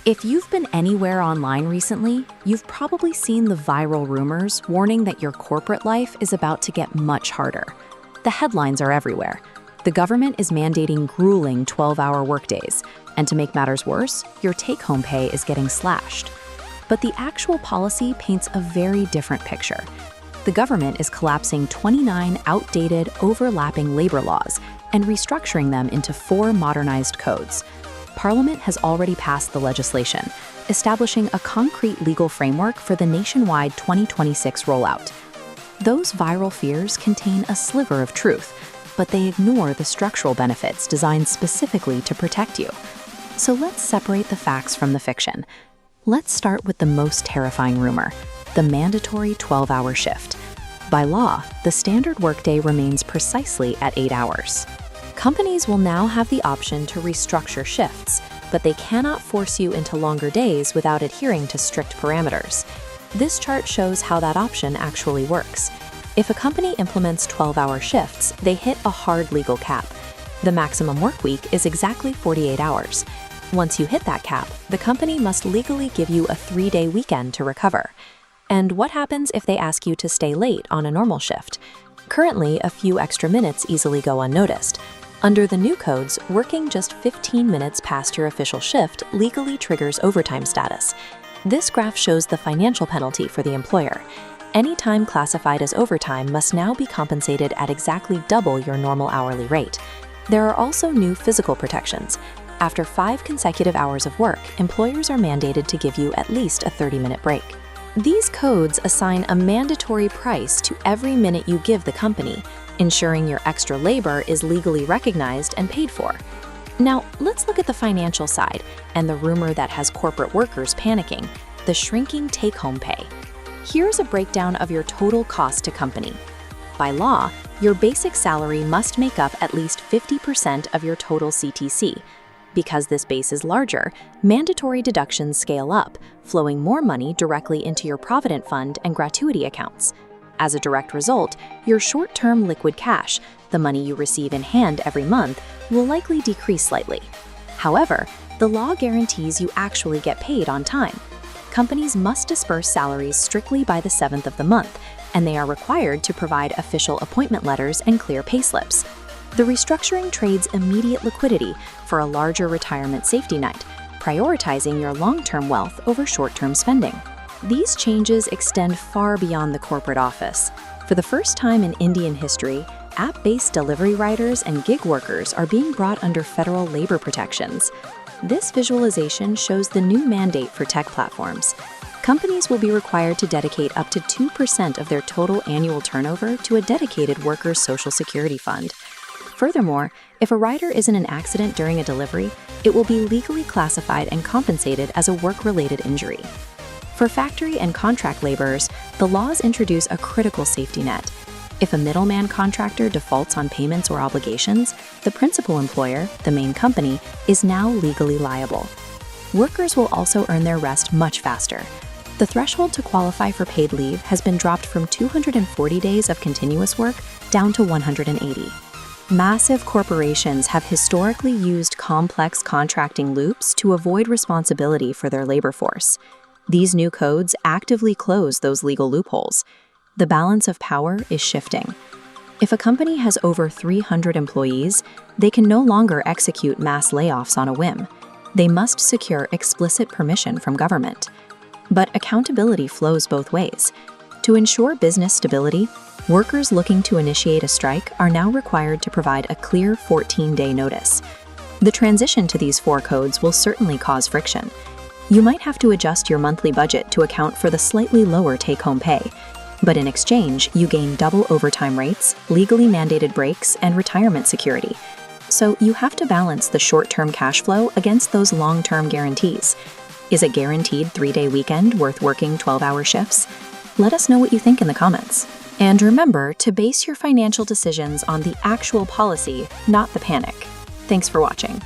If you've been anywhere online recently, you've probably seen the viral rumors warning that your corporate life is about to get much harder. The headlines are everywhere. The government is mandating grueling 12-hour workdays, and to make matters worse, your take-home pay is getting slashed. But the actual policy paints a very different picture. The government is collapsing 29 outdated, overlapping labor laws and restructuring them into 4 modernized codes. Parliament has already passed the legislation, establishing a concrete legal framework for the nationwide 2026 rollout. Those viral fears contain a sliver of truth, but they ignore the structural benefits designed specifically to protect you. So let's separate the facts from the fiction. Let's start with the most terrifying rumor, the mandatory 12-hour shift. By law, the standard workday remains precisely at 8 hours. Companies will now have the option to restructure shifts, but they cannot force you into longer days without adhering to strict parameters. This chart shows how that option actually works. If a company implements 12-hour shifts, they hit a hard legal cap. The maximum work week is exactly 48 hours. Once you hit that cap, the company must legally give you a 3-day weekend to recover. And what happens if they ask you to stay late on a normal shift? Currently, a few extra minutes easily go unnoticed. Under the new codes, working just 15 minutes past your official shift legally triggers overtime status. This graph shows the financial penalty for the employer. Any time classified as overtime must now be compensated at exactly double your normal hourly rate. There are also new physical protections. After 5 consecutive hours of work, employers are mandated to give you at least a 30-minute break. These codes assign a mandatory price to every minute you give the company, ensuring your extra labor is legally recognized and paid for. Now, let's look at the financial side and the rumor that has corporate workers panicking, the shrinking take-home pay. Here's a breakdown of your total cost to company. By law, your basic salary must make up at least 50% of your total CTC. Because this base is larger, mandatory deductions scale up, flowing more money directly into your Provident Fund and gratuity accounts. As a direct result, your short-term liquid cash, the money you receive in hand every month, will likely decrease slightly. However, the law guarantees you actually get paid on time. Companies must disperse salaries strictly by the 7th of the month, and they are required to provide official appointment letters and clear payslips. The restructuring trades immediate liquidity for a larger retirement safety net, prioritizing your long-term wealth over short-term spending. These changes extend far beyond the corporate office. For the first time in Indian history, app-based delivery riders and gig workers are being brought under federal labor protections. This visualization shows the new mandate for tech platforms. Companies will be required to dedicate up to 2% of their total annual turnover to a dedicated workers' Social Security fund. Furthermore, if a rider is in an accident during a delivery, it will be legally classified and compensated as a work-related injury. For factory and contract laborers, the laws introduce a critical safety net. If a middleman contractor defaults on payments or obligations, the principal employer, the main company, is now legally liable. Workers will also earn their rest much faster. The threshold to qualify for paid leave has been dropped from 240 days of continuous work down to 180. Massive corporations have historically used complex contracting loops to avoid responsibility for their labor force. These new codes actively close those legal loopholes. The balance of power is shifting. If a company has over 300 employees, they can no longer execute mass layoffs on a whim. They must secure explicit permission from government. But accountability flows both ways. To ensure business stability, workers looking to initiate a strike are now required to provide a clear 14-day notice. The transition to these 4 codes will certainly cause friction. You might have to adjust your monthly budget to account for the slightly lower take-home pay, but in exchange, you gain double overtime rates, legally mandated breaks, and retirement security. So you have to balance the short-term cash flow against those long-term guarantees. Is a guaranteed 3-day weekend worth working 12-hour shifts? Let us know what you think in the comments. And remember to base your financial decisions on the actual policy, not the panic. Thanks for watching.